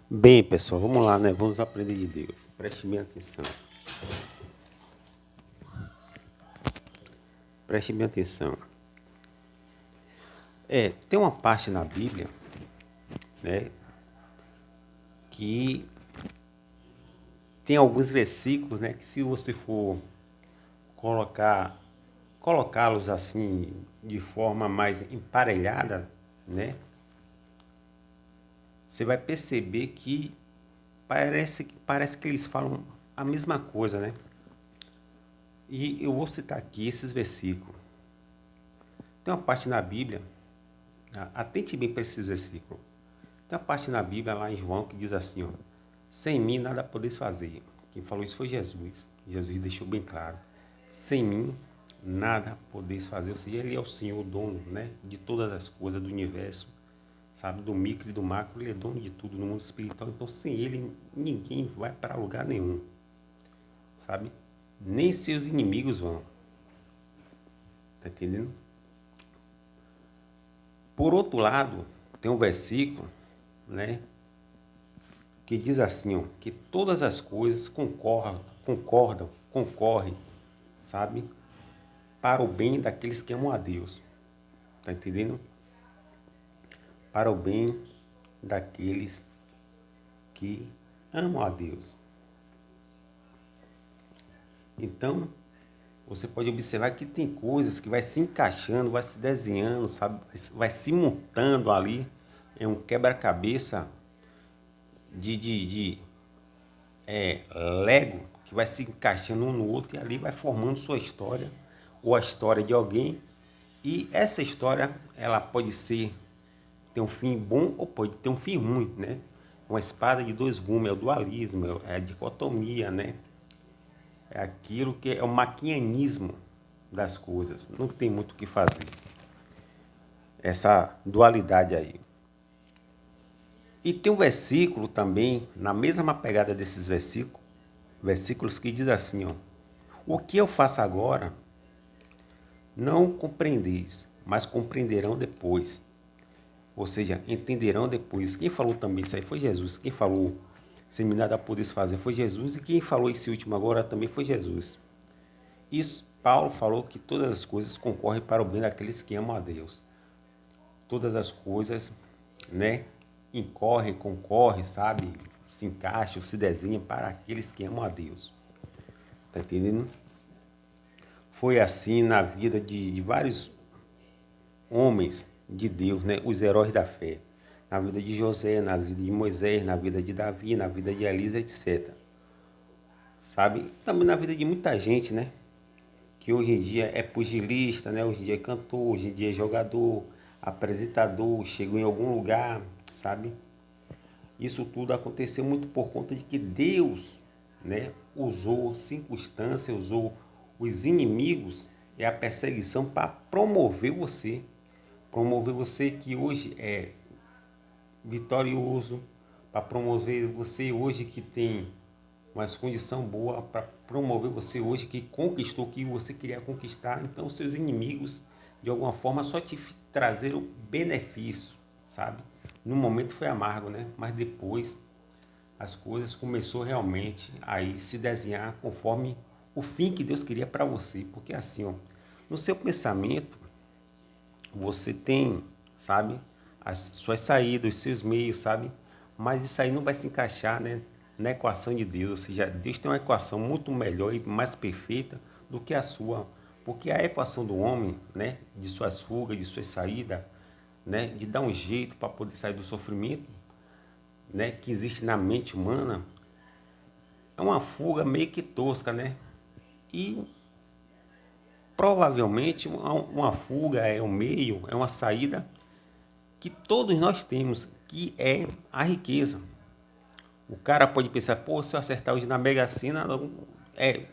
Bem, pessoal, vamos lá, né? Vamos aprender de Deus. Preste bem atenção. Preste bem atenção. Tem uma parte na Bíblia, né, que tem alguns versículos, né, que se você for colocá-los assim de forma mais emparelhada, né, você vai perceber que parece que eles falam a mesma coisa, né? E eu vou citar aqui esses versículos. Tem uma parte na Bíblia. Atente bem para esses versículos. Tem uma parte na Bíblia, lá em João, que diz assim, ó, sem mim nada podeis fazer. Quem falou isso foi Jesus. Jesus deixou bem claro. Sem mim nada podeis fazer. Ou seja, ele é o Senhor, o dono, né, de todas as coisas do universo, sabe, do micro e do macro. Ele é dono de tudo no mundo espiritual. Então, sem ele, ninguém vai para lugar nenhum, sabe? Nem seus inimigos vão. Tá entendendo? Por outro lado, tem um versículo, né, que diz assim, ó, que todas as coisas concorrem, sabe, para o bem daqueles que amam a Deus. Tá entendendo? Para o bem daqueles que amam a Deus. Então, você pode observar que tem coisas que vai se encaixando, vai se desenhando, sabe, vai se montando ali. É um quebra-cabeça de Lego que vai se encaixando um no outro e ali vai formando sua história ou a história de alguém. E essa história, ela pode ter um fim bom ou pode ter um fim ruim, né? Uma espada de dois gumes, é o dualismo, é a dicotomia, né? É aquilo que é o maquianismo das coisas. Não tem muito o que fazer. Essa dualidade aí. E tem um versículo também, na mesma pegada desses versículos que diz assim, ó, o que eu faço agora não compreendeis, mas compreenderão depois. Ou seja, entenderão depois. Quem falou também isso aí foi Jesus. Quem falou sem nada podeis fazer foi Jesus. E quem falou esse último agora também foi Jesus. Isso, Paulo falou que todas as coisas concorrem para o bem daqueles que amam a Deus. Todas as coisas, né, concorrem, sabe? Se encaixam, se desenham para aqueles que amam a Deus. Tá entendendo? Foi assim na vida de vários homens de Deus, né? Os heróis da fé. Na vida de José, na vida de Moisés, na vida de Davi, na vida de Elisa, etc. Sabe? Também na vida de muita gente, né? Que hoje em dia é pugilista, né? Hoje em dia é cantor, hoje em dia é jogador, apresentador, chegou em algum lugar, sabe? Isso tudo aconteceu muito por conta de que Deus, né, usou circunstâncias, usou os inimigos e a perseguição para promover você que hoje é vitorioso, para promover você hoje que tem uma condição boa, para promover você hoje que conquistou o que você queria conquistar. Então, seus inimigos, de alguma forma, só te trazeram benefício, sabe? No momento foi amargo, né? Mas depois as coisas começou realmente a se desenhar conforme o fim que Deus queria para você. Porque assim, ó, no seu pensamento, você tem, sabe, as suas saídas, os seus meios, sabe? Mas isso aí não vai se encaixar, né, na equação de Deus. Ou seja, Deus tem uma equação muito melhor e mais perfeita do que a sua. Porque a equação do homem, né, de suas fugas, de suas saídas, né, de dar um jeito para poder sair do sofrimento, né, que existe na mente humana, é uma fuga meio que tosca, né? E provavelmente uma fuga é um meio, é uma saída que todos nós temos, que é a riqueza. O cara pode pensar, pô, se eu acertar hoje na Mega Sena, é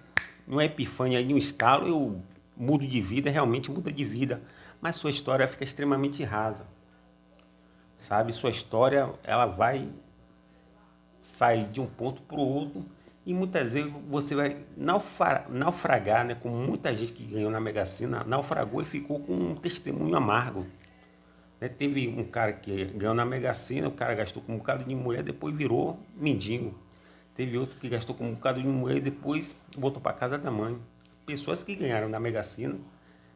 uma epifânia aí, um estalo, eu mudo de vida, realmente muda de vida. Mas sua história fica extremamente rasa, sabe? Sua história, ela vai sair de um ponto para o outro e muitas vezes você vai naufragar, né? Como muita gente que ganhou na Mega Sena, naufragou e ficou com um testemunho amargo, né? Teve um cara que ganhou na Mega Sena, o cara gastou com um bocado de mulher, depois virou mendigo. Teve outro que gastou com um bocado de mulher e depois voltou para casa da mãe. Pessoas que ganharam na Mega Sena,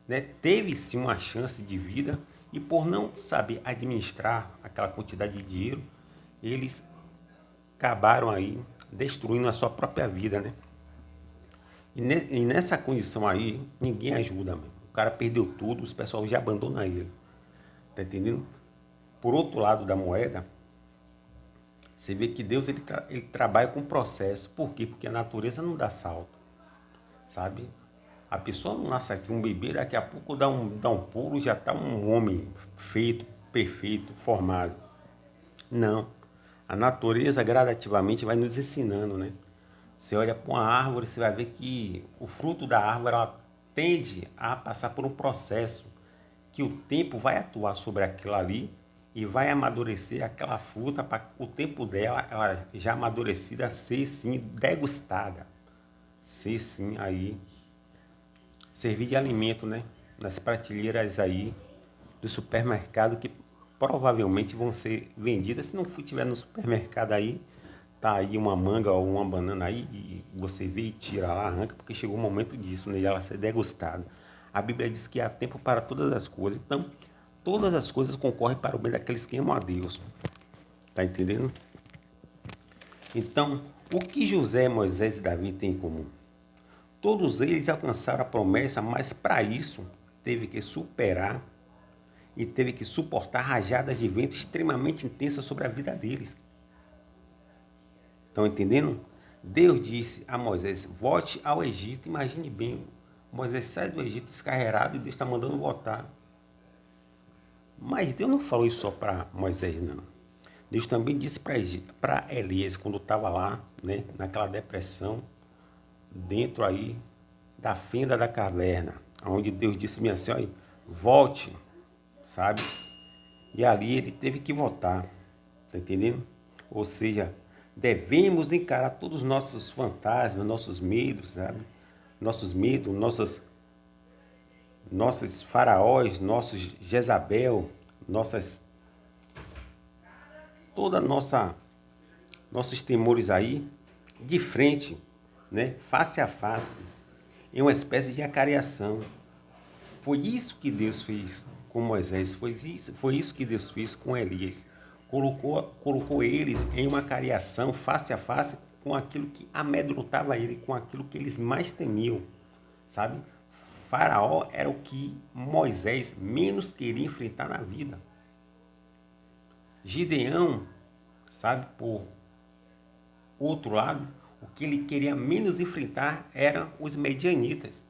né? Teve sim uma chance de vida e por não saber administrar aquela quantidade de dinheiro, eles acabaram aí destruindo a sua própria vida, né? E nessa condição aí, ninguém ajuda, mano. O cara perdeu tudo, os pessoal já abandona ele. Tá entendendo? Por outro lado da moeda, você vê que Deus ele trabalha com processo. Por quê? Porque a natureza não dá salto, sabe? A pessoa não nasce aqui um bebê, daqui a pouco dá um pulo, já está um homem feito, perfeito, formado. Não. A natureza gradativamente vai nos ensinando, né? Você olha para uma árvore, você vai ver que o fruto da árvore ela tende a passar por um processo que o tempo vai atuar sobre aquilo ali e vai amadurecer aquela fruta para o tempo dela, ela já amadurecida, ser sim degustada, ser sim aí servir de alimento, né? Nas prateleiras aí do supermercado que provavelmente vão ser vendidas. Se não tiver no supermercado aí, tá aí uma manga ou uma banana aí e você vê e tira lá, arranca, porque chegou o momento disso, né? De ela ser degustada. A Bíblia diz que há tempo para todas as coisas. Então, todas as coisas concorrem para o bem daqueles que amam a Deus. Tá entendendo? Então, o que José, Moisés e Davi têm em comum? Todos eles alcançaram a promessa, mas para isso teve que superar e teve que suportar rajadas de vento extremamente intensas sobre a vida deles. Estão entendendo? Deus disse a Moisés, volte ao Egito. Imagine bem, Moisés sai do Egito descarregado e Deus está mandando voltar. Mas Deus não falou isso só para Moisés, não. Deus também disse para Elias, quando estava lá, né, naquela depressão, dentro aí da fenda da caverna, onde Deus disse assim, olha, volte, sabe? E ali ele teve que voltar, tá entendendo? Ou seja, devemos encarar todos os nossos fantasmas, nossos medos, sabe? Nossos medos, nossos faraós, nossos Jezabel, toda nossos temores aí, de frente, né? Face a face, em uma espécie de acariação. Foi isso que Deus fez com Moisés, foi isso que Deus fez com Elias. Colocou eles em uma cariação face a face com aquilo que amedrontava ele, com aquilo que eles mais temiam, sabe? Faraó era o que Moisés menos queria enfrentar na vida. Gideão, sabe, por outro lado, o que ele queria menos enfrentar eram os medianitas.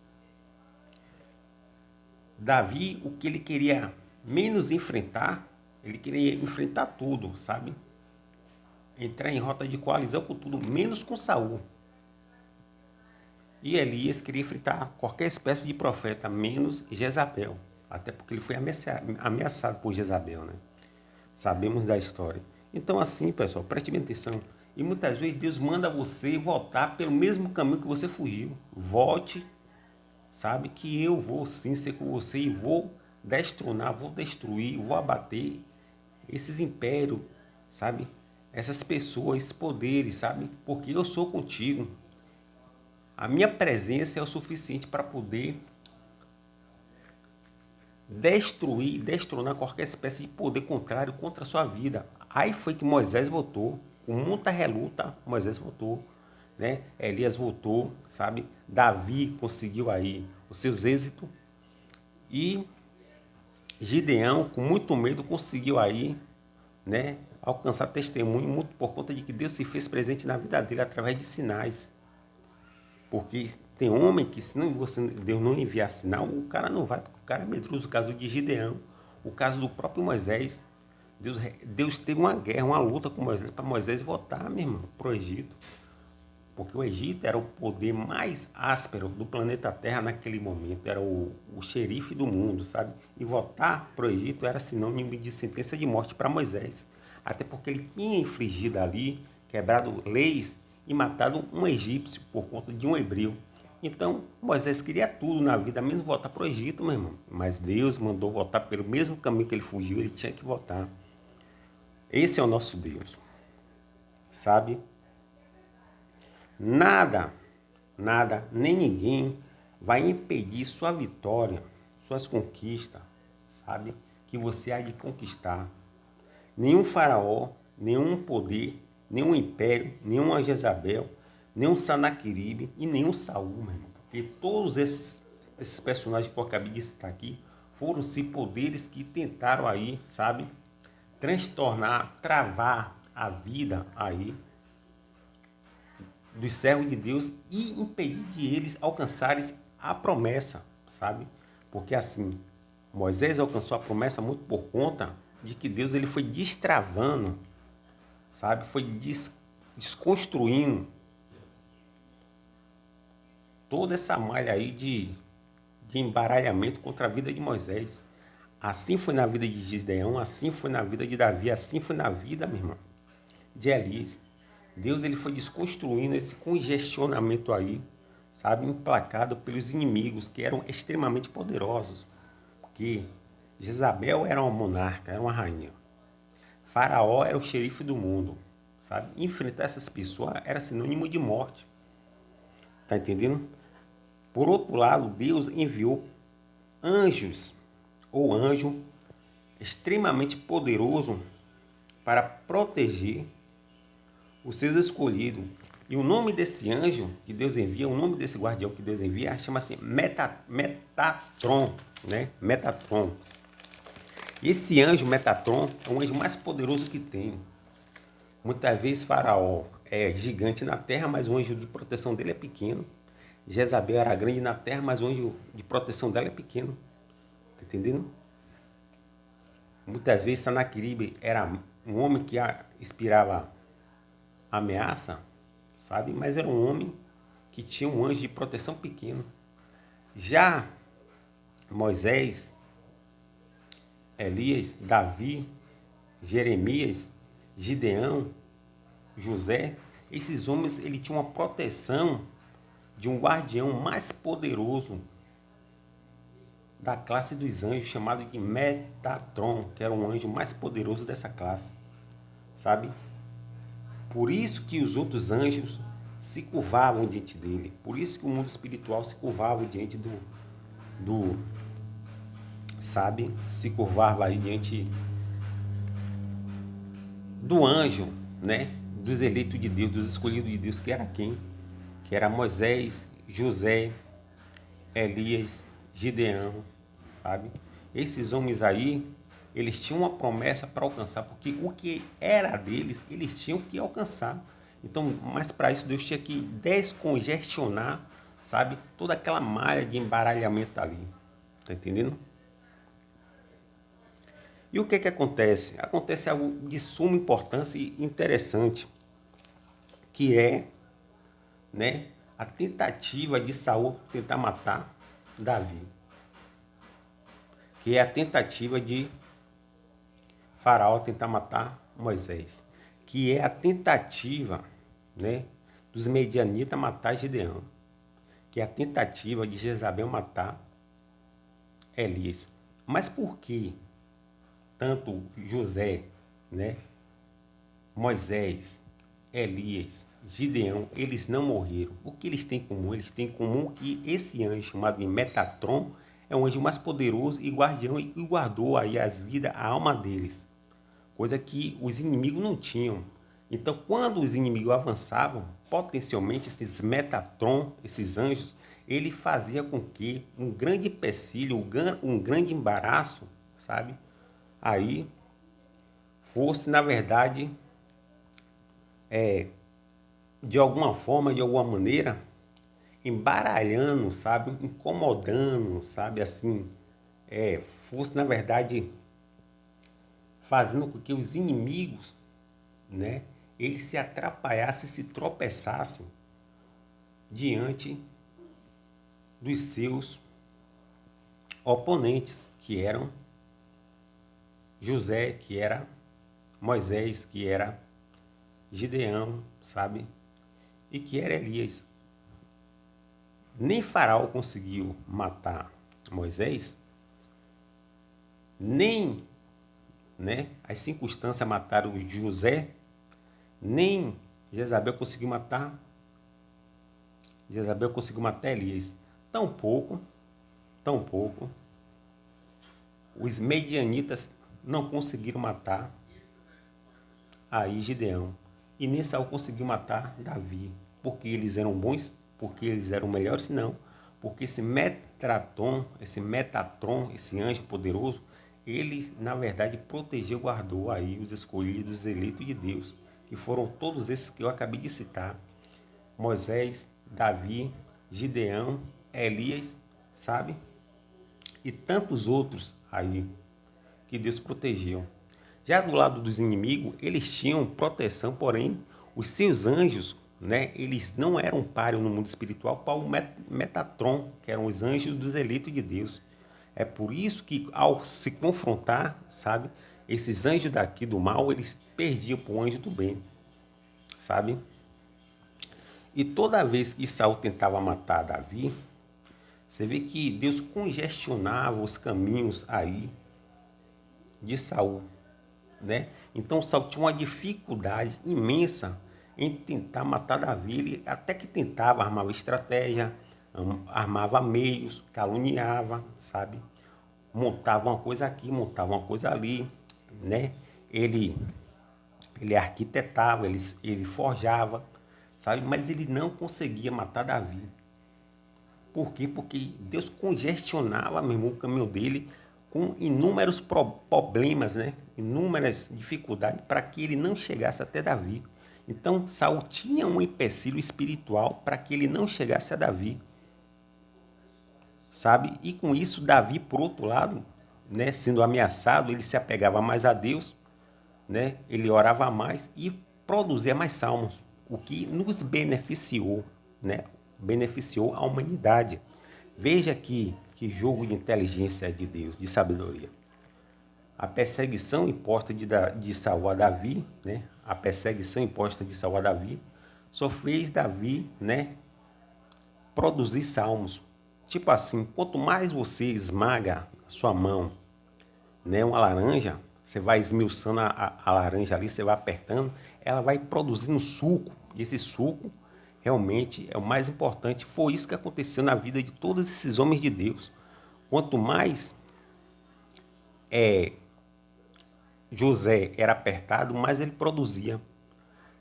Davi, o que ele queria menos enfrentar, ele queria enfrentar tudo, sabe? Entrar em rota de coalizão com tudo, menos com Saul. E Elias queria enfrentar qualquer espécie de profeta, menos Jezabel. Até porque ele foi ameaçado por Jezabel, né? Sabemos da história. Então assim, pessoal, preste bem atenção. E muitas vezes Deus manda você voltar pelo mesmo caminho que você fugiu. Volte, sabe, que eu vou sim ser com você e vou destronar, vou destruir, vou abater esses impérios, sabe? Essas pessoas, esses poderes, sabe? Porque eu sou contigo. A minha presença é o suficiente para poder destruir, destronar qualquer espécie de poder contrário contra a sua vida. Aí foi que Moisés voltou, com muita reluta, Moisés voltou, né? Elias voltou, sabe? Davi conseguiu aí os seus êxitos e Gideão, com muito medo, conseguiu aí, né, alcançar testemunho muito por conta de que Deus se fez presente na vida dele através de sinais. Porque tem homem que se não, Deus não enviar sinal, o cara não vai, porque o cara é medroso. O caso de Gideão, o caso do próprio Moisés. Deus teve uma guerra, uma luta com Moisés, para Moisés voltar, meu irmão, para o Egito. Porque o Egito era o poder mais áspero do planeta Terra naquele momento, era o xerife do mundo, sabe? E voltar para o Egito era sinônimo de sentença de morte para Moisés. Até porque ele tinha infligido ali, quebrado leis e matado um egípcio por conta de um hebreu. Então, Moisés queria tudo na vida, mesmo voltar para o Egito, meu irmão. Mas Deus mandou voltar pelo mesmo caminho que ele fugiu, ele tinha que voltar. Esse é o nosso Deus, sabe? Nada, nada, nem ninguém vai impedir sua vitória, suas conquistas, sabe? Que você há de conquistar. Nenhum faraó, nenhum poder, nenhum império, nenhuma Jezabel, nenhum Sanaqueribe e nenhum Saul, meu irmão. Porque todos esses personagens que eu acabei de citar aqui foram-se poderes que tentaram aí, sabe? Transtornar, travar a vida aí dos servos de Deus e impedir de eles alcançarem a promessa, sabe? Porque assim, Moisés alcançou a promessa muito por conta de que Deus ele foi destravando, sabe? Foi desconstruindo toda essa malha aí de embaralhamento contra a vida de Moisés. Assim foi na vida de Gideão, assim foi na vida de Davi, assim foi na vida, meu irmão, de Elias. Deus ele foi desconstruindo esse congestionamento aí, sabe, implacado pelos inimigos que eram extremamente poderosos. Porque Jezabel era uma monarca, era uma rainha. Faraó era o xerife do mundo, sabe? Enfrentar essas pessoas era sinônimo de morte. Tá entendendo? Por outro lado, Deus enviou anjos ou anjo extremamente poderoso para proteger os seus escolhidos. E o nome desse anjo que Deus envia, o nome desse guardião que Deus envia, chama-se Metatron, né? Metatron. E esse anjo Metatron é o anjo mais poderoso que tem. Muitas vezes Faraó é gigante na terra, mas o anjo de proteção dele é pequeno. Jezabel era grande na terra, mas o anjo de proteção dela é pequeno. Tá entendendo? Muitas vezes Sanaqueribe era um homem que inspirava ameaça, sabe? Mas era um homem que tinha um anjo de proteção pequeno. Já Moisés, Elias, Davi, Jeremias, Gideão, José, esses homens ele tinham uma proteção de um guardião mais poderoso da classe dos anjos, chamado de Metatron, que era um anjo mais poderoso dessa classe, sabe? Por isso que os outros anjos se curvavam diante dele. Por isso que o mundo espiritual se curvava diante do sabe? Se curvava aí diante do anjo, né? Dos eleitos de Deus, dos escolhidos de Deus, que era quem? Que era Moisés, José, Elias, Gideão, sabe? Esses homens aí, eles tinham uma promessa para alcançar, porque o que era deles, eles tinham que alcançar. Então, mas para isso Deus tinha que descongestionar, sabe? Toda aquela malha de embaralhamento ali. Tá entendendo? E o que que acontece? Acontece algo de suma importância e interessante, que é, né, a tentativa de Saul tentar matar Davi, que é a tentativa de Faraó tentar matar Moisés, que é a tentativa, né, dos medianitas matar Gideão, que é a tentativa de Jezabel matar Elias. Mas por que tanto José, né, Moisés, Elias, Gideão, eles não morreram? O que eles têm em comum? Eles têm em comum que esse anjo chamado de Metatron é um anjo mais poderoso e guardião e que guardou aí as vidas, a alma deles, coisa que os inimigos não tinham. Então, quando os inimigos avançavam, potencialmente esses Metatron, esses anjos, ele fazia com que um grande empecilho, um grande embaraço, sabe, aí fosse, na verdade, de alguma forma, de alguma maneira, embaralhando, sabe, incomodando, sabe, assim, fosse, na verdade, fazendo com que os inimigos, né, eles se atrapalhassem, se tropeçassem diante dos seus oponentes, que eram José, que era Moisés, que era Gideão, sabe? E que era Elias. Nem Faraó conseguiu matar Moisés, nem, né, as circunstâncias mataram José, nem Jezabel conseguiu matar Elias. Tampouco, tampouco, os medianitas não conseguiram matar aí Gideão. E nem Saul conseguiu matar Davi. Porque eles eram bons? Porque eles eram melhores? Não. Porque esse Metatron, esse anjo poderoso, ele, na verdade, protegeu, guardou aí os escolhidos, os eleitos de Deus, que foram todos esses que eu acabei de citar. Moisés, Davi, Gideão, Elias, sabe? E tantos outros aí que Deus protegeu. Já do lado dos inimigos, eles tinham proteção, porém, os seus anjos, né, eles não eram páreo no mundo espiritual para o Metatron, que eram os anjos dos eleitos de Deus. É por isso que, ao se confrontar, sabe, esses anjos daqui do mal, eles perdiam para o anjo do bem, sabe? E toda vez que Saul tentava matar Davi, você vê que Deus congestionava os caminhos aí de Saul, né? Então Saul tinha uma dificuldade imensa em tentar matar Davi. Ele até que tentava, armava estratégia, armava meios, caluniava, sabe? Montava uma coisa aqui, montava uma coisa ali, né? Ele arquitetava, ele forjava, sabe? Mas ele não conseguia matar Davi. Por quê? Porque Deus congestionava mesmo o caminho dele com inúmeros problemas, né? Inúmeras dificuldades para que ele não chegasse até Davi. Então, Saul tinha um empecilho espiritual para que ele não chegasse a Davi, sabe? E com isso, Davi, por outro lado, né, sendo ameaçado, ele se apegava mais a Deus, né? Ele orava mais e produzia mais salmos, o que nos beneficiou, né? Beneficiou a humanidade. Veja que jogo de inteligência de Deus, de sabedoria. A perseguição imposta de Saul a Davi, né? A perseguição imposta de Saul a Davi só fez Davi, né, produzir salmos. Tipo assim, quanto mais você esmaga a sua mão, né, uma laranja, você vai esmiuçando a laranja ali, você vai apertando, ela vai produzindo suco. E esse suco realmente é o mais importante. Foi isso que aconteceu na vida de todos esses homens de Deus. Quanto mais José era apertado, mais ele produzia.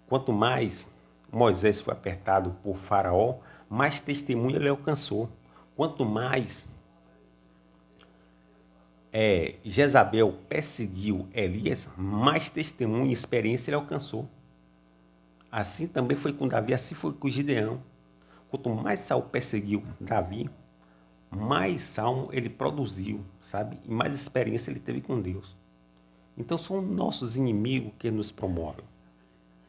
Quanto mais Moisés foi apertado por Faraó, mais testemunho ele alcançou. Quanto mais Jezabel perseguiu Elias, mais testemunho e experiência ele alcançou. Assim também foi com Davi, assim foi com Gideão. Quanto mais Saul perseguiu Davi, mais salmo ele produziu, sabe? E mais experiência ele teve com Deus. Então são nossos inimigos que nos promovem,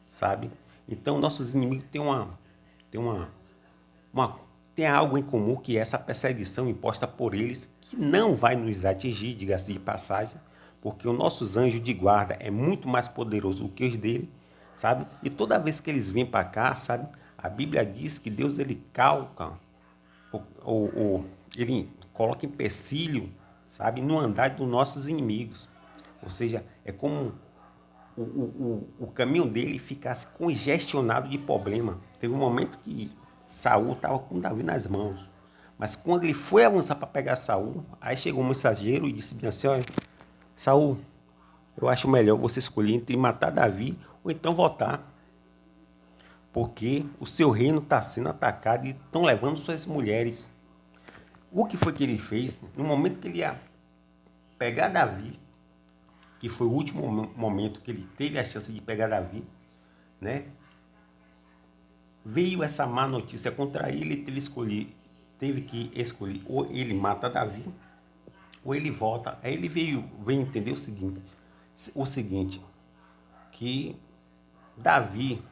sabe? Então nossos inimigos têm uma tem algo em comum, que é essa perseguição imposta por eles, que não vai nos atingir, diga-se de passagem, porque os nossos anjos de guarda é muito mais poderoso do que os dele, sabe? E toda vez que eles vêm para cá, sabe? A Bíblia diz que Deus ele calca, ele coloca empecilho, sabe? No andar dos nossos inimigos. Ou seja, é como o caminho dele ficasse congestionado de problema. Teve um momento que Saul estava com Davi nas mãos. Mas quando ele foi avançar para pegar Saul, aí chegou um mensageiro e disse bem assim, olha, Saul, eu acho melhor você escolher entre matar Davi ou então voltar. Porque o seu reino está sendo atacado e estão levando suas mulheres. O que foi que ele fez? No momento que ele ia pegar Davi, que foi o último momento que ele teve a chance de pegar Davi, né? Veio essa má notícia contra ele, teve que escolher, ou ele mata Davi, ou ele volta. Aí ele veio entender o seguinte, que Davi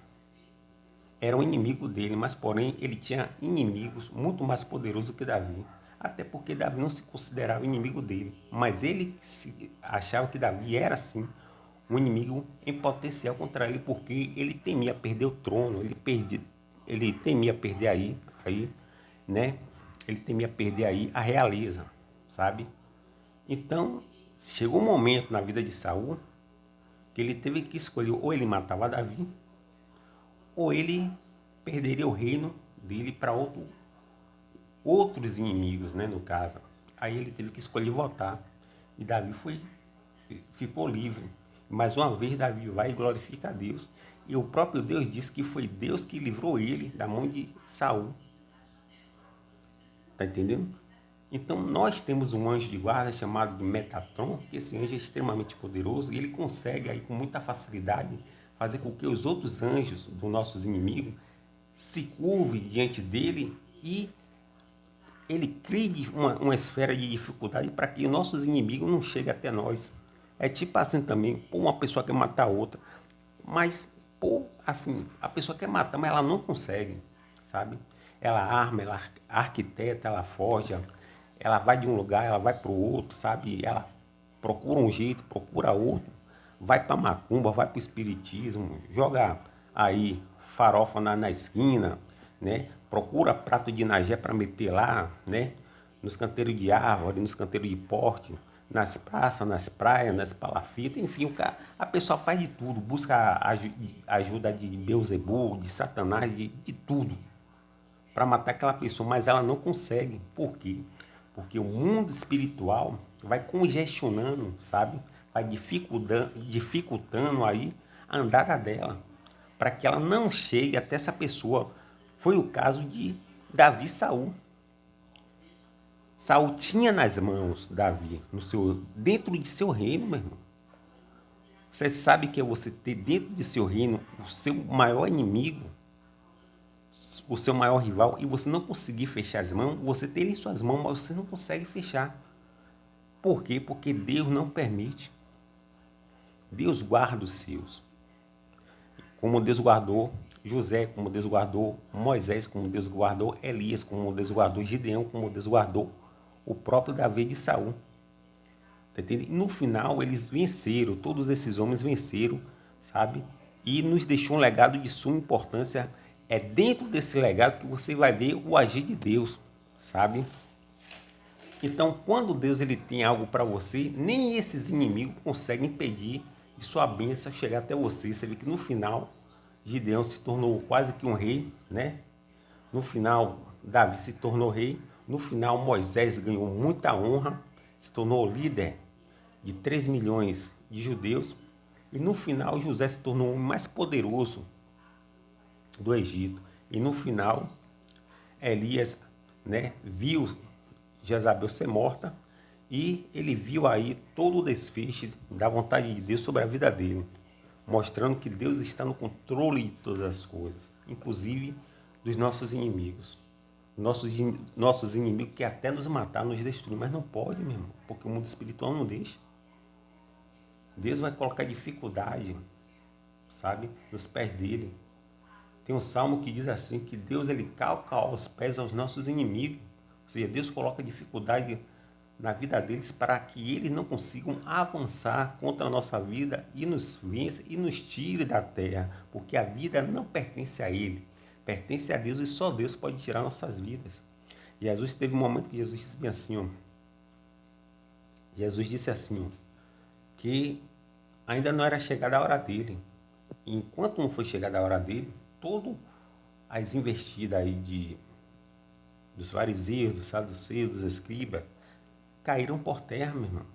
era um inimigo dele, mas porém ele tinha inimigos muito mais poderosos do que Davi. Até porque Davi não se considerava inimigo dele, mas ele achava que Davi era sim um inimigo em potencial contra ele, porque ele temia perder o trono, ele temia perder aí né? Ele temia perder aí a realeza, sabe? Então, chegou um momento na vida de Saul que ele teve que escolher, ou ele matava Davi, ou ele perderia o reino dele para outros inimigos, né, no caso. Aí ele teve que escolher votar. E Davi ficou livre. Mais uma vez Davi vai e glorifica a Deus. E o próprio Deus disse que foi Deus que livrou ele da mão de Saul. Tá entendendo? Então nós temos um anjo de guarda chamado de Metatron, que esse anjo é extremamente poderoso e ele consegue aí com muita facilidade fazer com que os outros anjos dos nossos inimigos se curvem diante dele e ele cria uma esfera de dificuldade para que nossos inimigos não cheguem até nós. É tipo assim também, pô, uma pessoa quer matar outra, mas, pô, assim, a pessoa quer matar, mas ela não consegue, sabe? Ela arma, ela arquiteta, ela forja, ela vai de um lugar, ela vai para o outro, sabe? Ela procura um jeito, procura outro, vai para macumba, vai para o espiritismo, joga aí farofa na esquina, né? Procura prato de inagé para meter lá, né? Nos canteiros de árvore, nos canteiros de porte, nas praças, nas praias, nas palafitas, enfim, a pessoa faz de tudo, busca ajuda de Beelzebub, de Satanás, de tudo, para matar aquela pessoa, mas ela não consegue. Por quê? Porque o mundo espiritual vai congestionando, sabe? Vai dificultando aí a andada dela, para que ela não chegue até essa pessoa. Foi o caso de Davi e Saul. Saul tinha nas mãos Davi, dentro de seu reino, meu irmão. Você sabe que é você ter dentro de seu reino o seu maior inimigo, o seu maior rival, e você não conseguir fechar as mãos, você ter ele em suas mãos, mas você não consegue fechar. Por quê? Porque Deus não permite. Deus guarda os seus. Como Deus guardou José, como Deus guardou Moisés, como Deus guardou Elias, como Deus guardou Gideão, como Deus guardou o próprio Davi de Saul. Tá entendendo? E no final eles venceram, todos esses homens venceram, sabe? E nos deixou um legado de suma importância. É dentro desse legado que você vai ver o agir de Deus, sabe? Então, quando Deus ele tem algo para você, nem esses inimigos conseguem impedir de sua bênção chegar até você. Você vê que no final, Gideão se tornou quase que um rei, né? No final, Davi se tornou rei. No final, Moisés ganhou muita honra, se tornou líder de 3 milhões de judeus. E no final, José se tornou o mais poderoso do Egito. E no final, Elias, né, viu Jezabel ser morta e ele viu aí todo o desfecho da vontade de Deus sobre a vida dele, mostrando que Deus está no controle de todas as coisas, inclusive dos nossos inimigos. Nossos inimigos que até nos matar, nos destruir, mas não pode, meu irmão, porque o mundo espiritual não deixa. Deus vai colocar dificuldade, sabe, nos pés dele. Tem um salmo que diz assim, que Deus ele calca aos pés aos nossos inimigos. Ou seja, Deus coloca dificuldade na vida deles para que eles não consigam avançar contra a nossa vida e nos vença e nos tire da terra, porque a vida não pertence a ele, pertence a Deus e só Deus pode tirar nossas vidas. Jesus teve um momento que Jesus disse assim, ó, Jesus disse assim, ó, que ainda não era chegada a hora dele. E enquanto não foi chegada a hora dele, todo as investidas aí dos fariseus, dos saduceus, dos escribas, caíram por terra, meu irmão,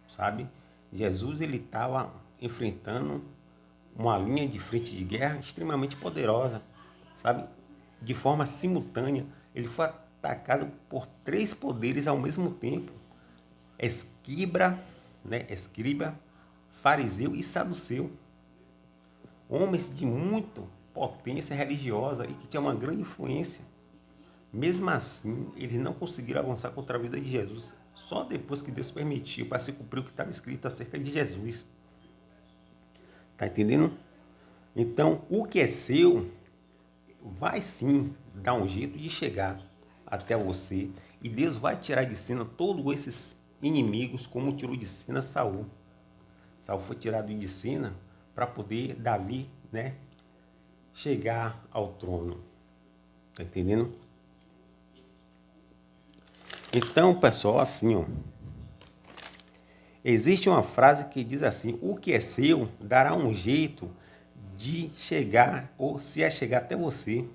sabe? Jesus ele estava enfrentando uma linha de frente de guerra extremamente poderosa, sabe? De forma simultânea, ele foi atacado por 3 poderes ao mesmo tempo: escriba, fariseu e saduceu, homens de muita potência religiosa e que tinham uma grande influência. Mesmo assim, eles não conseguiram avançar contra a vida de Jesus. Só depois que Deus permitiu para se cumprir o que estava escrito acerca de Jesus. Tá entendendo? Então, o que é seu vai sim dar um jeito de chegar até você. E Deus vai tirar de cena todos esses inimigos, como tirou de cena Saul. Saul foi tirado de cena para poder Davi, né, chegar ao trono. Tá entendendo? Então, pessoal, assim, ó, existe uma frase que diz assim: o que é seu dará um jeito de chegar ou se é chegar até você.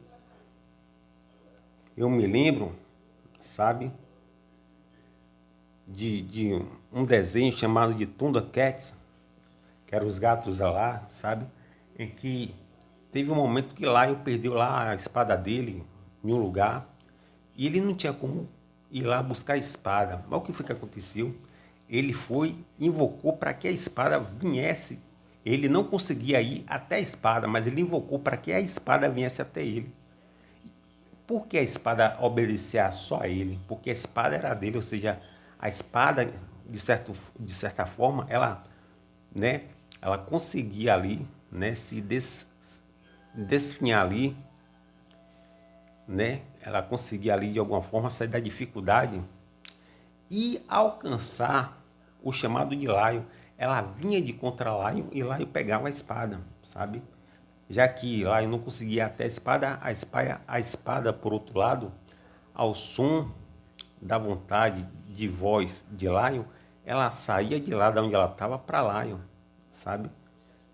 Eu me lembro, sabe, de um desenho chamado de Thundercats, que eram os gatos lá, sabe, em que teve um momento que lá eu perdeu lá a espada dele em um lugar e ele não tinha como ir lá buscar a espada. Mas o que foi que aconteceu? Ele foi, invocou para que a espada viesse. Ele não conseguia ir até a espada, mas ele invocou para que a espada viesse até ele. Por que a espada obedecia só a ele? Porque a espada era dele, ou seja, a espada, de certa forma, ela, né, ela conseguia ali, né, se desfinhar ali, né, ela conseguia ali de alguma forma sair da dificuldade e alcançar o chamado de Laio. Ela vinha de contra Laio e Laio pegava a espada, sabe? Já que Laio não conseguia até a espada, por outro lado, ao som da vontade de voz de Laio, ela saía de lá de onde ela estava para Laio, sabe?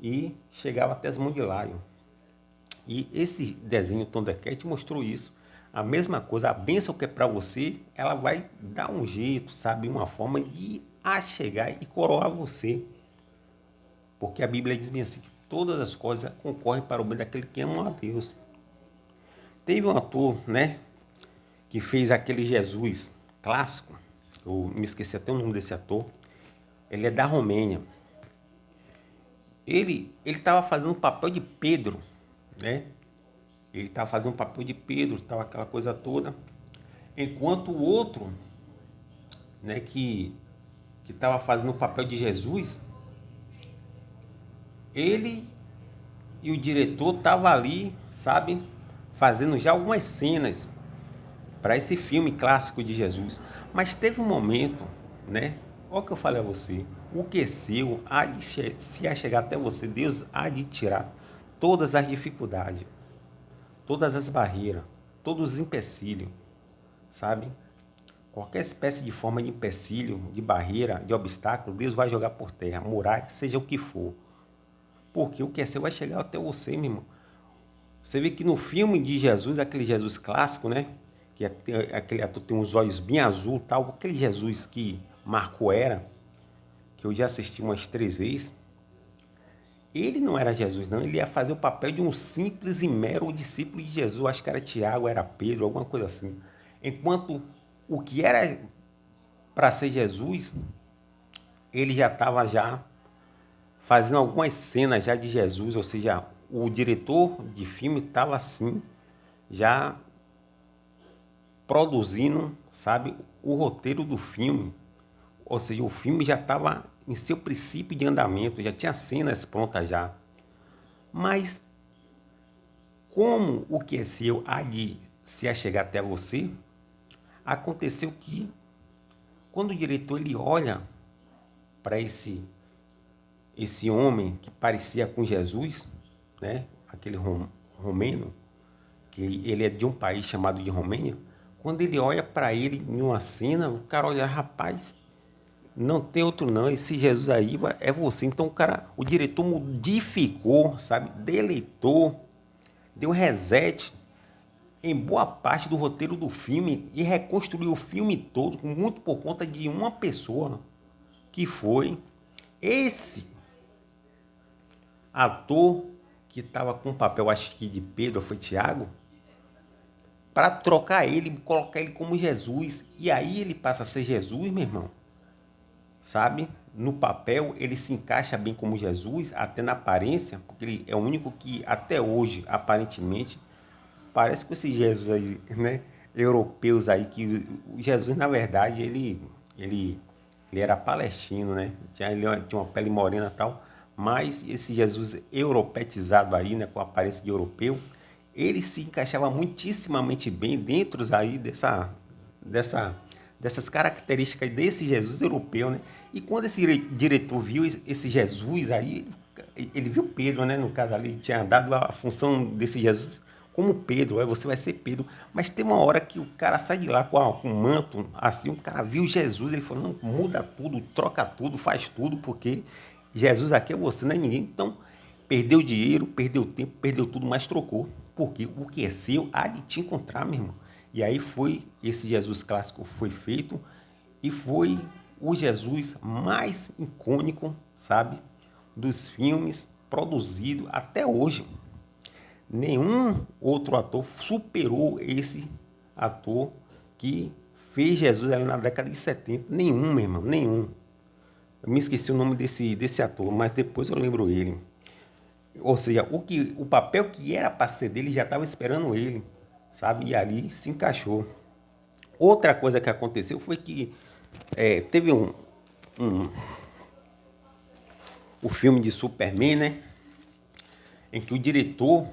E chegava até as mãos de Laio. E esse desenho Thundercat mostrou isso. A mesma coisa, a bênção que é para você, ela vai dar um jeito, sabe? Uma forma de chegar e coroar você. Porque a Bíblia diz bem assim, que todas as coisas concorrem para o bem daquele que ama a Deus. Teve um ator, né, que fez aquele Jesus clássico, eu me esqueci até o nome desse ator, ele é da Romênia. Ele estava fazendo o papel de Pedro, né? Ele estava fazendo o papel de Pedro, estava aquela coisa toda. Enquanto o outro, né, que estava fazendo o papel de Jesus, ele e o diretor estavam ali, sabe, fazendo já algumas cenas para esse filme clássico de Jesus. Mas teve um momento, né? Olha o que eu falei a você. O que é seu, se chegar até você, Deus há de tirar todas as dificuldades, todas as barreiras, todos os empecilhos, sabe? Qualquer espécie de forma de empecilho, de barreira, de obstáculo, Deus vai jogar por terra, muralha, seja o que for. Porque o que é seu vai chegar até você, meu irmão. Você vê que no filme de Jesus, aquele Jesus clássico, né? Que aquele ator tem uns olhos bem azul, tal, aquele Jesus que marcou era, que eu já assisti umas 3 vezes, ele não era Jesus, não. Ele ia fazer o papel de um simples e mero discípulo de Jesus. Acho que era Tiago, era Pedro, alguma coisa assim. Enquanto o que era para ser Jesus, ele já estava já fazendo algumas cenas já de Jesus, ou seja, o diretor de filme estava assim, já produzindo, sabe, o roteiro do filme. Ou seja, o filme já estava em seu princípio de andamento, já tinha cenas prontas já. Mas como o que é seu há de se achegar até você, aconteceu que quando o diretor ele olha para esse homem que parecia com Jesus, né, aquele romeno, que ele é de um país chamado de Romênia, quando ele olha para ele em uma cena, o cara olha, rapaz, não tem outro não, esse Jesus aí é você. Então o diretor modificou, sabe, deletou, deu reset em boa parte do roteiro do filme e reconstruiu o filme todo, muito por conta de uma pessoa, que foi esse ator que estava com o papel, acho que de Pedro, foi Tiago, para trocar ele, colocar ele como Jesus. E aí ele passa a ser Jesus, meu irmão. Sabe? No papel ele se encaixa bem como Jesus, até na aparência, porque ele é o único que até hoje, aparentemente, parece com esses Jesus aí, né? Europeus aí, que o Jesus, na verdade, ele era palestino, né? Ele tinha uma pele morena e tal, mas esse Jesus europetizado aí, né, com a aparência de europeu, ele se encaixava muitíssimamente bem dentro aí dessas características desse Jesus europeu, né? E quando esse diretor viu esse Jesus aí, ele viu Pedro, né? No caso ali, tinha dado a função desse Jesus como Pedro, você vai ser Pedro. Mas tem uma hora que o cara sai de lá com um manto, assim, o cara viu Jesus, ele falou, não, muda tudo, troca tudo, faz tudo, porque Jesus aqui é você, não é ninguém. Então, perdeu dinheiro, perdeu tempo, perdeu tudo, mas trocou. Porque o que é seu há de te encontrar, meu irmão. E aí foi, esse Jesus clássico foi feito e foi o Jesus mais icônico, sabe, dos filmes produzidos até hoje. Nenhum outro ator superou esse ator que fez Jesus ali na década de 70. Nenhum, meu irmão, nenhum. Eu me esqueci o nome desse ator, mas depois eu lembro ele. Ou seja, o papel que era para ser dele já estava esperando ele, sabe? E ali se encaixou. Outra coisa que aconteceu foi que teve o filme de Superman, né? Em que o diretor,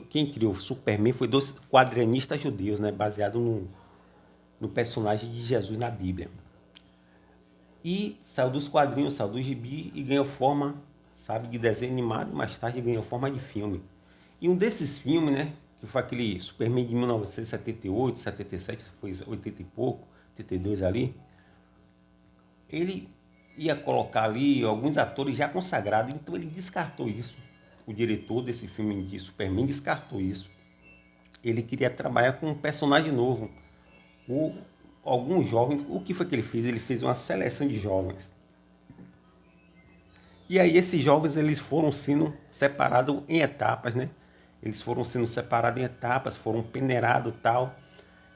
quem criou Superman foi dois quadrinistas judeus, né? Baseado no personagem de Jesus na Bíblia. E saiu dos quadrinhos, saiu do gibi e ganhou forma, sabe, de desenho animado, e mais tarde ganhou forma de filme. E um desses filmes, né, que foi aquele Superman de 1978, 77, foi 80 e pouco, 82 ali, ele ia colocar ali alguns atores já consagrados, então ele descartou isso. O diretor desse filme de Superman descartou isso. Ele queria trabalhar com um personagem novo. O, Alguns jovens, o que foi que ele fez? Ele fez uma seleção de jovens. E aí esses jovens eles foram sendo separados em etapas, né? Eles foram sendo separados em etapas, foram peneirados e tal.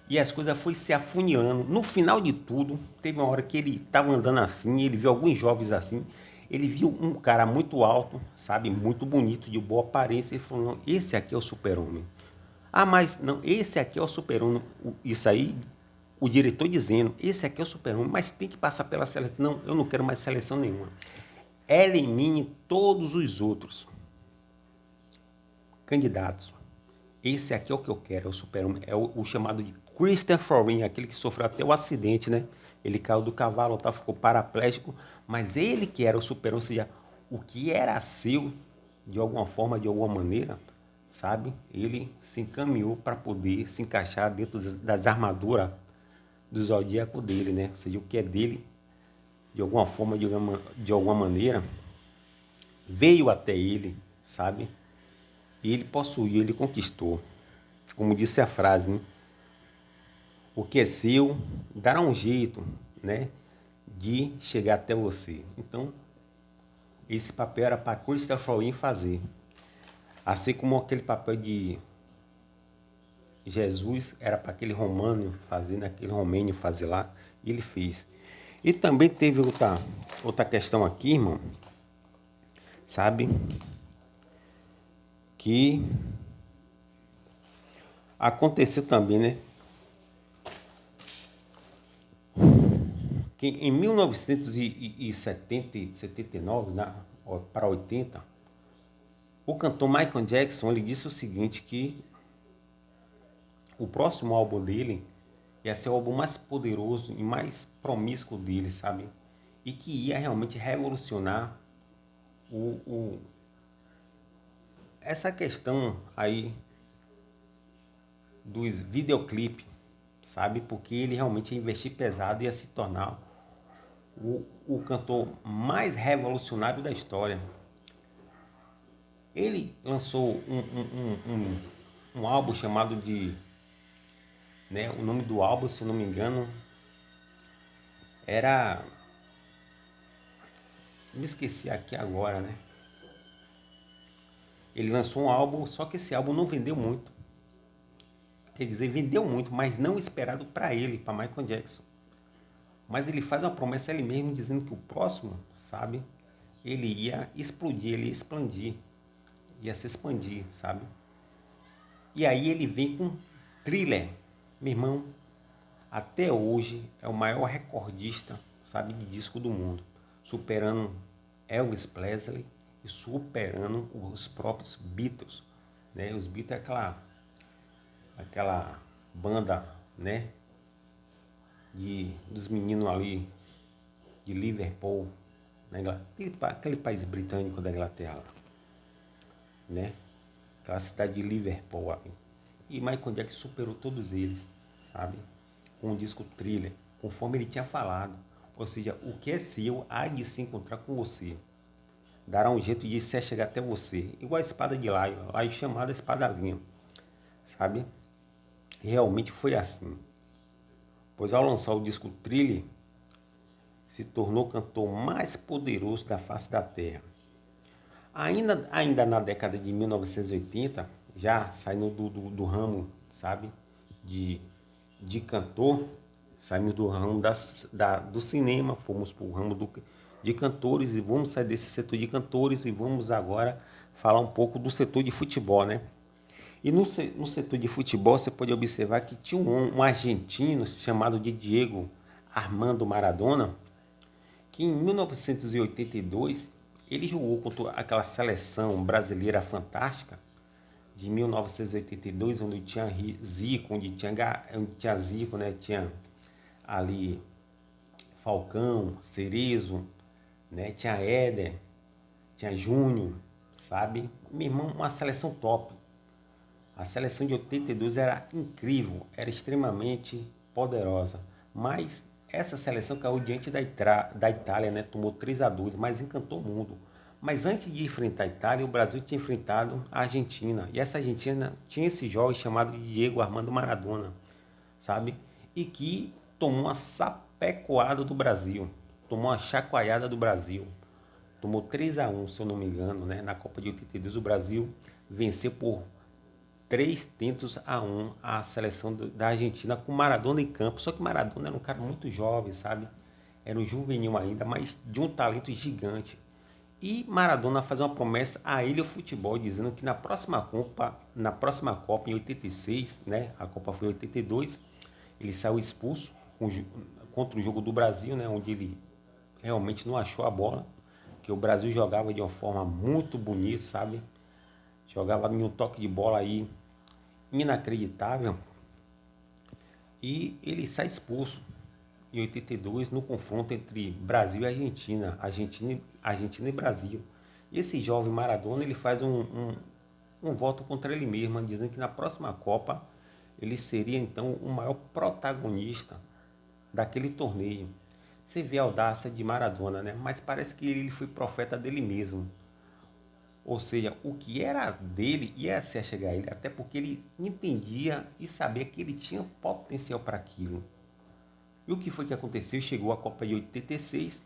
E as coisas foi se afunilando. No final de tudo, teve uma hora que ele estava andando assim, ele viu alguns jovens assim, ele viu um cara muito alto, sabe, muito bonito, de boa aparência, e falou, não, esse aqui é o super-homem. Ah, mas não, esse aqui é o super-homem. Isso aí, o diretor dizendo, esse aqui é o super-homem, mas tem que passar pela seleção. Não, eu não quero mais seleção nenhuma. Elimine todos os outros candidatos. Esse aqui é o que eu quero, é o super-homem. É o chamado de Christopher Reeve, aquele que sofreu até o acidente, né? Ele caiu do cavalo, tá, ficou paraplégico, mas ele que era o super-homem, ou seja, o que era seu, de alguma forma, de alguma maneira, sabe? Ele se encaminhou para poder se encaixar dentro das armaduras do zodíaco dele, né? Ou seja, o que é dele, de alguma forma, de alguma maneira, veio até ele, sabe? E ele possuiu, ele conquistou. Como disse a frase, né? O que é seu dará um jeito, né, de chegar até você. Então, esse papel era para Christopher Reeve fazer. Assim como aquele papel de Jesus era para aquele romano fazer, naquele romênio fazer lá, e ele fez. E também teve outra questão aqui, irmão, sabe, que aconteceu também, né? Que em 1979, para 80, o cantor Michael Jackson ele disse o seguinte, que o próximo álbum dele ia ser o álbum mais poderoso e mais promíscuo dele, sabe? E que ia realmente revolucionar essa questão aí dos videoclipes, sabe? Porque ele realmente ia investir pesado e ia se tornar o cantor mais revolucionário da história. Ele lançou um álbum chamado de, né, o nome do álbum, se não me engano, era, me esqueci aqui agora, né? Ele lançou um álbum, só que esse álbum não vendeu muito. Quer dizer, vendeu muito, mas não esperado para ele, para Michael Jackson. Mas ele faz uma promessa a ele mesmo, dizendo que o próximo, sabe, ele ia explodir, ele ia expandir, ia se expandir, sabe? E aí ele vem com Thriller. Meu irmão, até hoje é o maior recordista, sabe, de disco do mundo, superando Elvis Presley e superando os próprios Beatles, né? Os Beatles é aquela banda, né, dos meninos ali de Liverpool, na Inglaterra, aquele país britânico da Inglaterra, né? aquela cidade de Liverpool. E Michael Jackson superou todos eles, sabe? Com o disco Thriller, conforme ele tinha falado. Ou seja, o que é seu há de se encontrar com você. Dará um jeito de se chegar até você. Igual a espada de Laio, Laio chamada Espadavinha, sabe? Realmente foi assim. Pois ao lançar o disco Thriller, se tornou o cantor mais poderoso da face da Terra. Ainda na década de 1980, já saindo do ramo, sabe, de, de cantor, saímos do ramo do cinema, fomos para o ramo de cantores e vamos sair desse setor de cantores e vamos agora falar um pouco do setor de futebol, né? E no setor de futebol você pode observar que tinha um argentino chamado de Diego Armando Maradona, que em 1982 ele jogou contra aquela seleção brasileira fantástica de 1982, onde tinha Zico, onde tinha Zico, né? Tinha ali Falcão, Cerezo, né? Tinha Éder, tinha Júnior, sabe? Meu irmão, uma seleção top. A seleção de 82 era incrível, era extremamente poderosa, mas essa seleção caiu diante da Itália, né? Tomou 3-2, mas encantou o mundo. Mas antes de enfrentar a Itália, o Brasil tinha enfrentado a Argentina. E essa Argentina tinha esse jovem chamado de Diego Armando Maradona, sabe? E que tomou uma sapecoada do Brasil, tomou uma chacoalhada do Brasil. Tomou 3-1, se eu não me engano, né? Na Copa de 82, o Brasil venceu por 3-1 a seleção da Argentina com Maradona em campo. Só que Maradona era um cara muito jovem, sabe? Era um juvenil ainda, mas de um talento gigante. E Maradona faz uma promessa a ele ao futebol, dizendo que na próxima Copa em 86, né? A Copa foi em 82, ele saiu expulso contra o jogo do Brasil, né? Onde ele realmente não achou a bola, que o Brasil jogava de uma forma muito bonita, sabe? Jogava em um toque de bola aí inacreditável. E ele sai expulso em 82 no confronto entre Brasil e Argentina, Argentina e Brasil. E esse jovem Maradona ele faz um voto contra ele mesmo, dizendo que na próxima Copa ele seria então o maior protagonista daquele torneio. Você vê a audácia de Maradona, né? Mas parece que ele foi profeta dele mesmo. Ou seja, o que era dele ia se chegar a ele, até porque ele entendia e sabia que ele tinha potencial para aquilo. E o que foi que aconteceu? Chegou a Copa de 86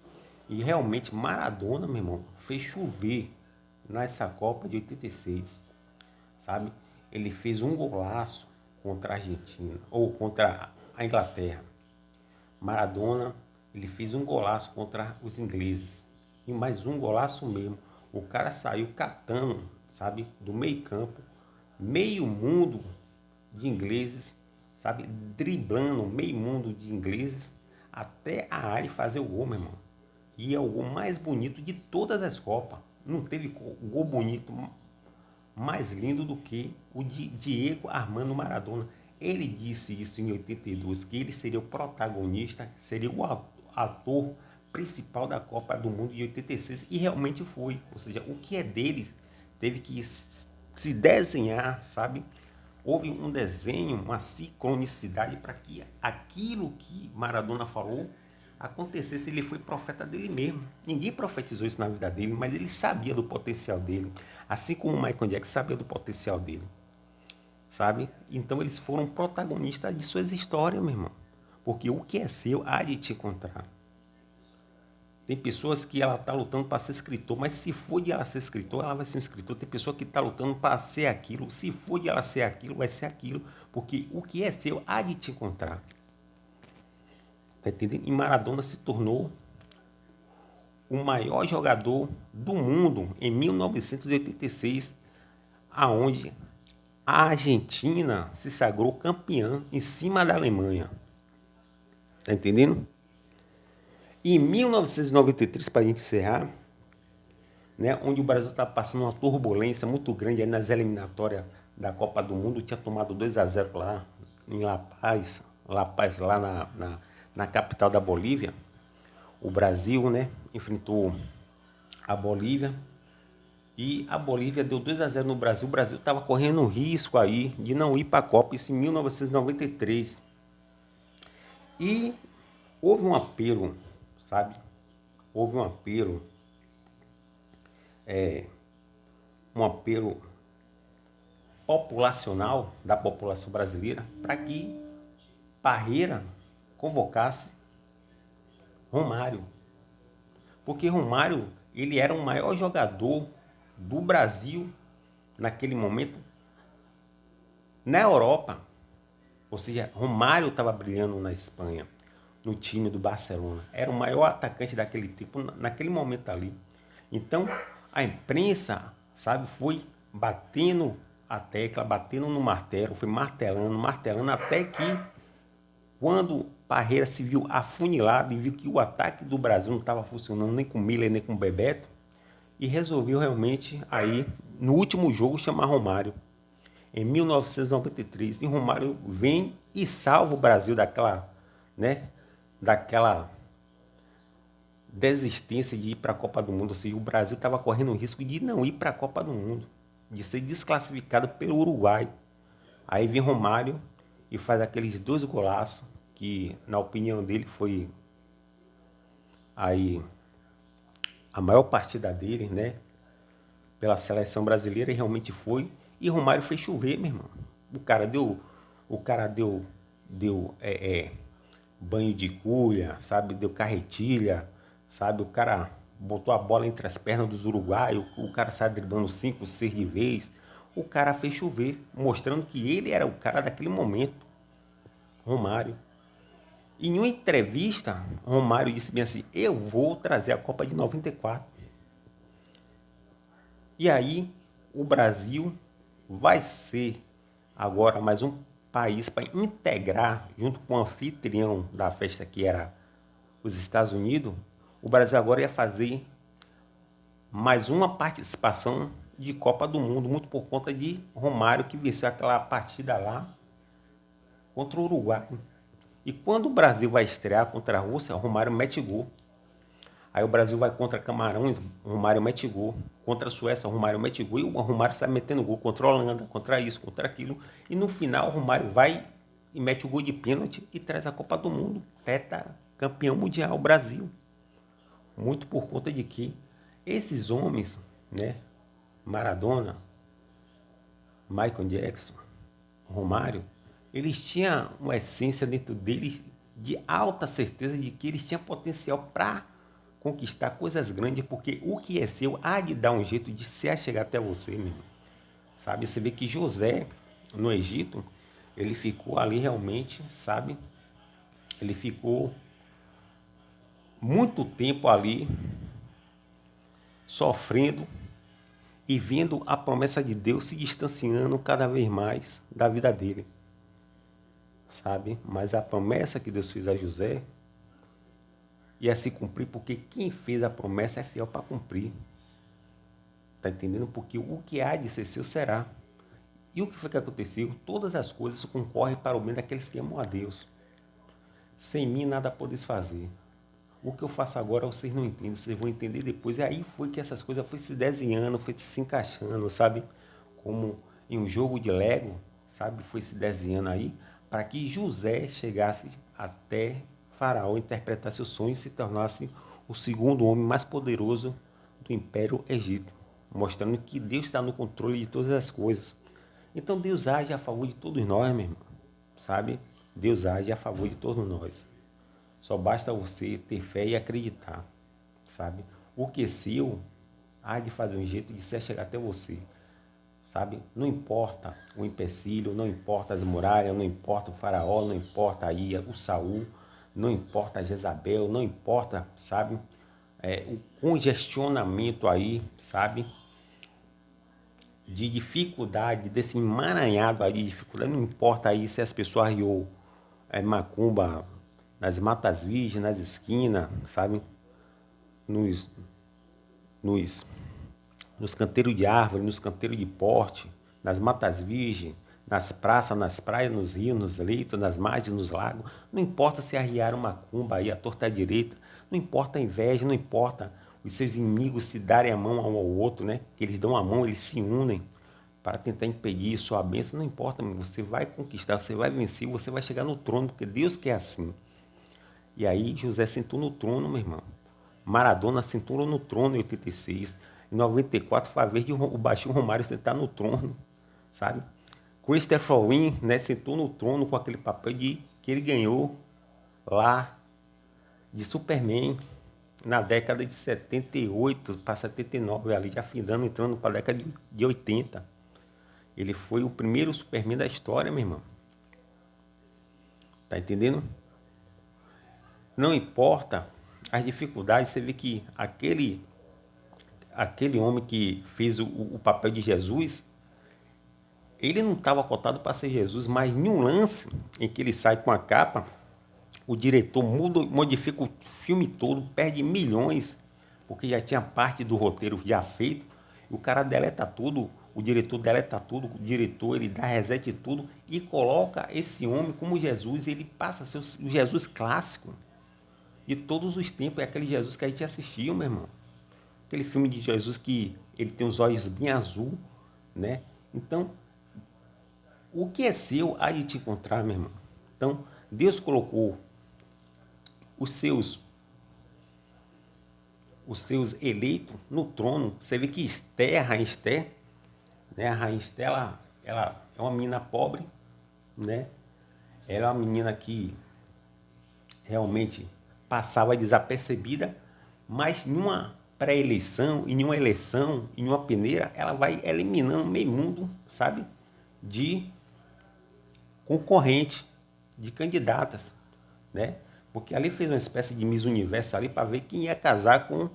e realmente Maradona, meu irmão, fez chover nessa Copa de 86, sabe? Ele fez um golaço contra a Argentina, ou contra a Inglaterra. Maradona, ele fez um golaço contra os ingleses. E mais um golaço mesmo. O cara saiu catando, sabe, do meio campo, meio mundo de ingleses, sabe, driblando meio mundo de ingleses até a área e fazer o gol, meu irmão. E é o gol mais bonito de todas as Copas. Não teve gol bonito mais lindo do que o de Diego Armando Maradona. Ele disse isso em 82, que ele seria o protagonista, seria o ator principal da Copa do Mundo de 86, e realmente foi. Ou seja, o que é dele teve que se desenhar, sabe? Houve um desenho, uma sincronicidade para que aquilo que Maradona falou acontecesse. Ele foi profeta dele mesmo. Ninguém profetizou isso na vida dele, mas ele sabia do potencial dele. Assim como o Michael Jackson sabia do potencial dele, sabe? Então eles foram protagonistas de suas histórias, meu irmão. Porque o que é seu há de te encontrar. Tem pessoas que ela está lutando para ser escritor, mas se for de ela ser escritor, ela vai ser um escritor. Tem pessoa que está lutando para ser aquilo. Se for de ela ser aquilo, vai ser aquilo. Porque o que é seu há de te encontrar. Tá entendendo? E Maradona se tornou o maior jogador do mundo em 1986, aonde a Argentina se sagrou campeã em cima da Alemanha. Tá entendendo? E em 1993, para a gente encerrar, né, onde o Brasil está passando uma turbulência muito grande aí nas eliminatórias da Copa do Mundo, tinha tomado 2-0 lá em La Paz, lá na capital da Bolívia. O Brasil, né, enfrentou a Bolívia E a Bolívia deu 2-0 no Brasil. O Brasil estava correndo um risco aí de não ir para a Copa, isso em 1993. E houve um apelo, sabe? Houve um apelo populacional da população brasileira para que Parreira convocasse Romário. Porque Romário, ele era o maior jogador do Brasil naquele momento na Europa. Ou seja, Romário estava brilhando na Espanha, no time do Barcelona. Era o maior atacante daquele tempo, naquele momento ali. Então, a imprensa, sabe, foi batendo a tecla, batendo no martelo, foi martelando, martelando, até que, quando Parreira se viu afunilado e viu que o ataque do Brasil não estava funcionando nem com Miller, nem com Bebeto, e resolveu realmente, aí, no último jogo, chamar Romário. Em 1993, e Romário vem e salva o Brasil daquela, né, daquela desistência de ir para a Copa do Mundo. Ou seja, o Brasil estava correndo o risco de não ir para a Copa do Mundo, de ser desclassificado pelo Uruguai. Aí vem Romário e faz aqueles 2 golaços, que na opinião dele foi aí a maior partida dele, né, pela seleção brasileira, e realmente foi. E Romário fez chover, meu irmão. O cara deu banho de cuia, sabe? Deu carretilha, sabe? O cara botou a bola entre as pernas dos uruguaios, o cara sai driblando 5, 6 de vez. O cara fez chover, mostrando que ele era o cara daquele momento, Romário. Em uma entrevista, Romário disse bem assim: eu vou trazer a Copa de 94. E aí, o Brasil vai ser agora mais um país para integrar, junto com o anfitrião da festa, que era os Estados Unidos. O Brasil agora ia fazer mais uma participação de Copa do Mundo, muito por conta de Romário, que venceu aquela partida lá contra o Uruguai. E quando o Brasil vai estrear contra a Rússia, Romário mete gol. Aí o Brasil vai contra Camarões, Romário mete gol. Contra a Suécia, Romário mete gol. E o Romário sai metendo gol contra a Holanda, contra isso, contra aquilo. E no final, o Romário vai e mete o gol de pênalti e traz a Copa do Mundo. Teta campeão mundial, Brasil. Muito por conta de que esses homens, né, Maradona, Michael Jackson, Romário, eles tinham uma essência dentro deles de alta certeza de que eles tinham potencial para conquistar coisas grandes, porque o que é seu há de dar um jeito de se chegar até você mesmo. Sabe? Você vê que José, no Egito, ele ficou ali realmente, sabe? Ele ficou muito tempo ali sofrendo e vendo a promessa de Deus se distanciando cada vez mais da vida dele. Sabe? Mas a promessa que Deus fez a José ia se cumprir, porque quem fez a promessa é fiel para cumprir. Tá entendendo? Porque o que há de ser seu será. E o que foi que aconteceu? Todas as coisas concorrem para o bem daqueles que amam a Deus. Sem mim nada podeis fazer. O que eu faço agora vocês não entendem, vocês vão entender depois. E aí foi que essas coisas foi se desenhando, foi se encaixando, sabe? Como em um jogo de Lego, sabe? Foi se desenhando aí para que José chegasse até Faraó, interpretasse o sonho e se tornasse o segundo homem mais poderoso do Império Egito, mostrando que Deus está no controle de todas as coisas. Então Deus age a favor de todos nós, meu irmão, sabe? Deus age a favor de todos nós. Só basta você ter fé e acreditar, sabe? O que é seu há de fazer um jeito de se chegar até você, sabe? Não importa o empecilho, não importa as muralhas, não importa o faraó, não importa aí o Saul, não importa a Jezabel, não importa, sabe? O congestionamento aí, sabe? De dificuldade, desse emaranhado aí de dificuldade, não importa aí se as pessoas arriou macumba nas matas virgens, nas esquinas, sabe? Nos, nos, nos canteiros de árvore, nos canteiros de porte, nas matas virgens, nas praças, nas praias, nos rios, nos leitos, nas margens, nos lagos. Não importa se arriaram macumba aí, a torta direita, não importa a inveja, não importa os seus inimigos se darem a mão um ao outro, né? Que eles dão a mão, eles se unem para tentar impedir sua bênção. Não importa, você vai conquistar, você vai vencer, você vai chegar no trono, porque Deus quer assim. E aí José sentou no trono, meu irmão. Maradona sentou no trono em 86. Em 94 foi a vez de o baixinho Romário sentar no trono, sabe? Christopher Win, né, sentou no trono com aquele papel que ele ganhou lá de Superman na década de 78 para 79, ali já findando, entrando para a década de 80. Ele foi o primeiro Superman da história, meu irmão. Tá entendendo? Não importa as dificuldades, você vê que aquele homem que fez o papel de Jesus, ele não estava cotado para ser Jesus, mas em um lance em que ele sai com a capa, o diretor modifica o filme todo, perde milhões, porque já tinha parte do roteiro já feito, e o cara deleta tudo, o diretor deleta tudo, o diretor ele dá reset tudo e coloca esse homem como Jesus, ele passa a ser o Jesus clássico de todos os tempos, é aquele Jesus que a gente assistiu, meu irmão. Aquele filme de Jesus que ele tem os olhos bem azul, né? Então, o que é seu há de te encontrar, meu irmão. Então, Deus colocou os seus eleitos no trono. Você vê que Esther, a rainha Esther, né? A rainha Esther, ela é uma menina pobre, né? Ela é uma menina que realmente passava desapercebida, mas em uma pré-eleição, em uma eleição, em uma peneira, ela vai eliminando meio mundo, sabe? De concorrente, de candidatas, né? Porque ali fez uma espécie de Miss Universo ali para ver quem ia casar com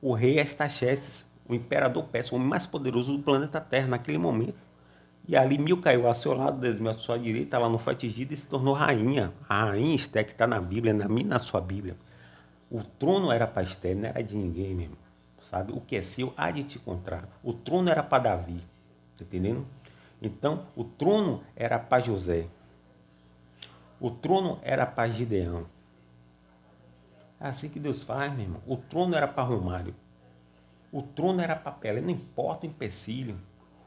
o rei Astaxerxes, o imperador persa, o homem mais poderoso do planeta Terra naquele momento. E ali Mil caiu ao seu lado, Desmil à sua direita, ela não foi atingida e se tornou rainha. A rainha Esté, que está na Bíblia, na sua Bíblia. O trono era para Esté, não era de ninguém mesmo. Sabe? O que é seu há de te encontrar. O trono era para Davi, tá entendendo? Então, o trono era para José. O trono era para Gideão. É assim que Deus faz, meu irmão. O trono era para Romário. O trono era para Pelé, não importa o empecilho.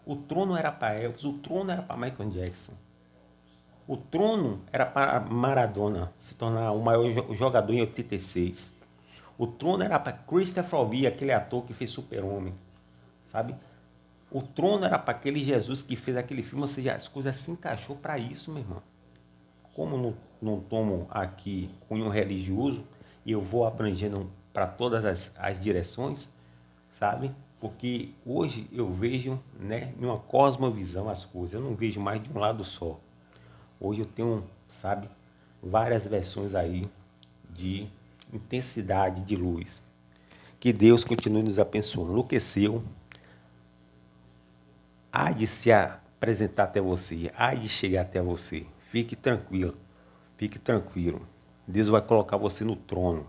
O trono era para Elvis, o trono era para Michael Jackson. O trono era para Maradona se tornar o maior jogador em 86. O trono era para Christopher Lee, aquele ator que fez Super-Homem, sabe? O trono era para aquele Jesus que fez aquele filme, ou seja, as coisas se encaixou para isso, meu irmão. Como não tomo aqui cunho religioso e eu vou abrangendo para todas as direções, sabe? Porque hoje eu vejo, né, em uma cosmovisão as coisas, eu não vejo mais de um lado só. Hoje eu tenho, sabe, várias versões aí de intensidade de luz. Que Deus continue nos abençoando. O que é seu há de se apresentar até você, há de chegar até você. Fique tranquilo, fique tranquilo. Deus vai colocar você no trono.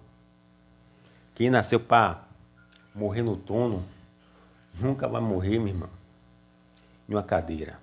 Quem nasceu para morrer no trono, nunca vai morrer, meu irmão, em uma cadeira.